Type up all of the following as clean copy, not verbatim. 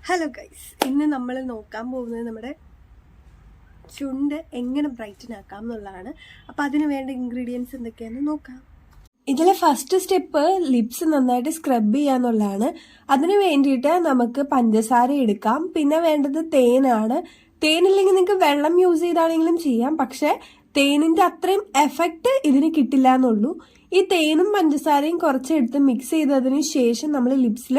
Hello guys, ഇന്ന് നമ്മൾ നോക്കാൻ പോകുന്നത് നമ്മുടെ ചുണ്ട് എങ്ങനെ ബ്രൈറ്റൻ ആക്കാം എന്നുള്ളതാണ്. അപ്പം അതിന് വേണ്ട ഇൻഗ്രീഡിയൻസ് എന്തൊക്കെയാണെന്ന് നോക്കാം. ഇതിലെ ഫസ്റ്റ് സ്റ്റെപ്പ് ലിപ്സ് നന്നായിട്ട് സ്ക്രബ് ചെയ്യാന്നുള്ളതാണ്. അതിന് വേണ്ടിയിട്ട് നമുക്ക് പഞ്ചസാര എടുക്കാം. പിന്നെ വേണ്ടത് തേനാണ്. തേനില്ലെങ്കിൽ നിങ്ങൾക്ക് വെള്ളം യൂസ് ചെയ്താണെങ്കിലും ചെയ്യാം, പക്ഷെ തേനിന്റെ അത്രയും എഫക്റ്റ് ഇതിന് കിട്ടില്ല എന്നുള്ളൂ. ഈ തേനും പഞ്ചസാരയും കുറച്ചെടുത്ത് മിക്സ് ചെയ്തതിന് ശേഷം നമ്മൾ ലിപ്സിൽ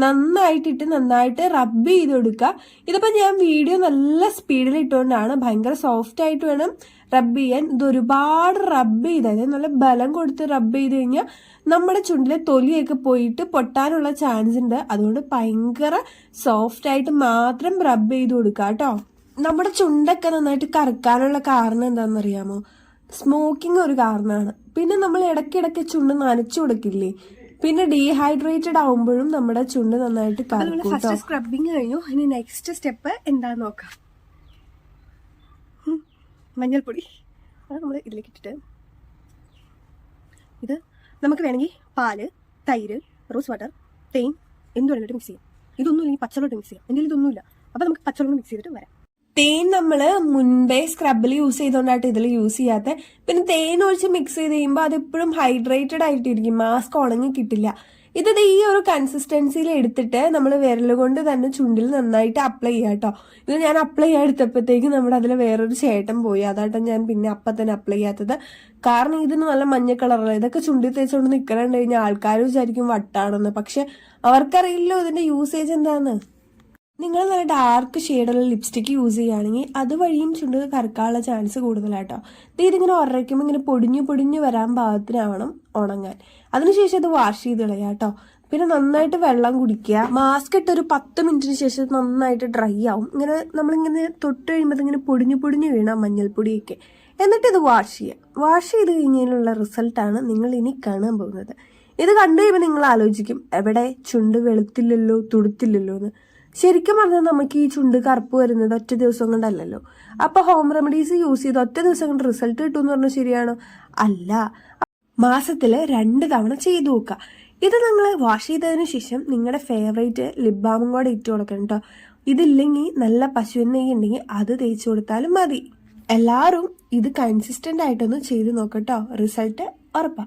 നന്നായിട്ട് റബ്ബ് ചെയ്ത് കൊടുക്കുക. ഇതിപ്പോ ഞാൻ വീഡിയോ നല്ല സ്പീഡിൽ ഇട്ടുകൊണ്ടാണ്, ഭയങ്കര സോഫ്റ്റ് ആയിട്ട് വേണം റബ്ബ് ചെയ്യാൻ. ഇത് ഒരുപാട് റബ്ബ് ചെയ്താൽ നല്ല ബലം കൊടുത്ത് റബ്ബ് ചെയ്ത് കഴിഞ്ഞാൽ നമ്മുടെ ചുണ്ടിലെ തൊലിയൊക്കെ പോയിട്ട് പൊട്ടാനുള്ള ചാൻസ് ഉണ്ട്. അതുകൊണ്ട് ഭയങ്കര സോഫ്റ്റ് ആയിട്ട് മാത്രം റബ്ബ് ചെയ്ത് കൊടുക്കുക കേട്ടോ. നമ്മുടെ ചുണ്ടൊക്കെ നന്നായിട്ട് കറുക്കാനുള്ള കാരണം എന്താണെന്നറിയാമോ? സ്മോക്കിംഗ് ഒരു കാരണമാണ്. പിന്നെ നമ്മൾ ഇടയ്ക്കിടയ്ക്ക് ചുണ്ട് നനച്ചു കൊടുക്കില്ലേ, പിന്നെ ഡീഹൈഡ്രേറ്റഡ് ആവുമ്പോഴും നമ്മുടെ ചുണ്ട് നന്നായിട്ട് കറുക്കും. ഫസ്റ്റ് സ്ക്രബിങ് കഴിഞ്ഞു. ഇനി നെക്സ്റ്റ് സ്റ്റെപ്പ് എന്താന്ന് നോക്കാം. മഞ്ഞൾപ്പൊടി അത് നമ്മൾ ഇതിലേക്ക് ഇട്ടിട്ട്, ഇത് നമുക്ക് വേണമെങ്കിൽ പാല്, തൈര്, റോസ് വാട്ടർ, തേൻ എന്ത് വേണമെങ്കിലും മിക്സ് ചെയ്യാം. ഇതൊന്നും ഇല്ലെങ്കിൽ പച്ചവെള്ളം മിക്സ് ചെയ്യാം. എന്തെങ്കിലും ഇതൊന്നുമില്ല, അപ്പൊ നമുക്ക് പച്ചവെള്ളം മിക്സ് ചെയ്തിട്ട് വരാം. തേൻ നമ്മൾ മുൻപേ സ്ക്രബിൽ യൂസ് ചെയ്തുകൊണ്ടായിട്ട് ഇതിൽ യൂസ് ചെയ്യാത്ത. പിന്നെ തേൻ ഒഴിച്ച് മിക്സ് ചെയ്ത് കഴിയുമ്പോൾ അതെപ്പോഴും ഹൈഡ്രേറ്റഡ് ആയിട്ടിരിക്കും, മാസ്ക് ഉണങ്ങി കിട്ടില്ല. ഇത് ഈ ഒരു കൺസിസ്റ്റൻസിയിൽ എടുത്തിട്ട് നമ്മൾ വിരൽ കൊണ്ട് തന്നെ ചുണ്ടിൽ നന്നായിട്ട് അപ്ലൈ ചെയ്യാം കേട്ടോ. ഇത് ഞാൻ അപ്ലൈ ചെയ്യാൻ എടുത്തപ്പോഴത്തേക്ക് നമ്മുടെ അതിൽ വേറൊരു ചേട്ടൻ പോയി. അതാട്ടോ ഞാൻ പിന്നെ അപ്പം തന്നെ അപ്ലൈ ചെയ്യാത്തത്. കാരണം ഇതിന് നല്ല മഞ്ഞ കളറല്ല. ഇതൊക്കെ ചുണ്ടിൽ തേച്ചുകൊണ്ട് നിൽക്കണുണ്ട് കഴിഞ്ഞാൽ ആൾക്കാർ വിചാരിക്കും വട്ടാണെന്ന്. പക്ഷെ അവർക്കറിയില്ലോ ഇതിന്റെ യൂസേജ് എന്താന്ന്. നിങ്ങൾ നല്ല ഡാർക്ക് ഷെയ്ഡുള്ള ലിപ്സ്റ്റിക്ക് യൂസ് ചെയ്യുകയാണെങ്കിൽ അതുവഴിയും ചുണ്ട് കറുക്കാനുള്ള ചാൻസ് കൂടുതലാട്ടോ. ഇതിങ്ങനെ ഉറയ്ക്കുമ്പോൾ ഇങ്ങനെ പൊടിഞ്ഞു വരാൻ പാകത്തിനാവണം ഉണങ്ങാൻ. അതിനുശേഷം അത് വാഷ് ചെയ്ത് കളയാം കേട്ടോ. പിന്നെ നന്നായിട്ട് വെള്ളം കുടിക്കുക. മാസ്ക് ഇട്ട് ഒരു 10 മിനിറ്റിന് ശേഷം നന്നായിട്ട് ഡ്രൈ ആവും. ഇങ്ങനെ നമ്മളിങ്ങനെ തൊട്ട് കഴിയുമ്പോൾ ഇങ്ങനെ പൊടിഞ്ഞു വീണ മഞ്ഞൾപ്പൊടിയൊക്കെ. എന്നിട്ട് ഇത് വാഷ് ചെയ്യുക. വാഷ് ചെയ്ത് കഴിഞ്ഞതിനുള്ള റിസൾട്ടാണ് നിങ്ങൾ ഇനി കാണാൻ പോകുന്നത്. ഇത് കണ്ടു കഴിയുമ്പോൾ നിങ്ങൾ ആലോചിക്കും, എവിടെ ചുണ്ട് വെളുത്തില്ലല്ലോ, തുടുത്തില്ലല്ലോ എന്ന്. ശരിക്കും പറഞ്ഞാൽ നമുക്ക് ഈ ചുണ്ട് കറുപ്പ് വരുന്നത് ഒറ്റ ദിവസം കൊണ്ടല്ലല്ലോ. അപ്പൊ ഹോം റെമഡീസ് യൂസ് ചെയ്ത് ഒറ്റ ദിവസം കൊണ്ട് റിസൾട്ട് കിട്ടുമെന്ന് പറഞ്ഞാൽ ശരിയാണോ? അല്ല, മാസത്തില് 2 തവണ ചെയ്തു നോക്കുക. ഇത് നിങ്ങൾ വാഷ് ചെയ്തതിനു ശേഷം നിങ്ങളുടെ ഫേവറേറ്റ് ലിപ് ബാമും കൂടെ ഇട്ട് കൊടുക്കണം കേട്ടോ. ഇതില്ലെങ്കിൽ നല്ല പശുവിൻ നെയ്യ് ഉണ്ടെങ്കിൽ അത് തേച്ച് കൊടുത്താലും മതി. എല്ലാവരും ഇത് കൺസിസ്റ്റന്റ് ആയിട്ടൊന്ന് ചെയ്ത് നോക്കട്ടോ. റിസൾട്ട് ഉറപ്പാ.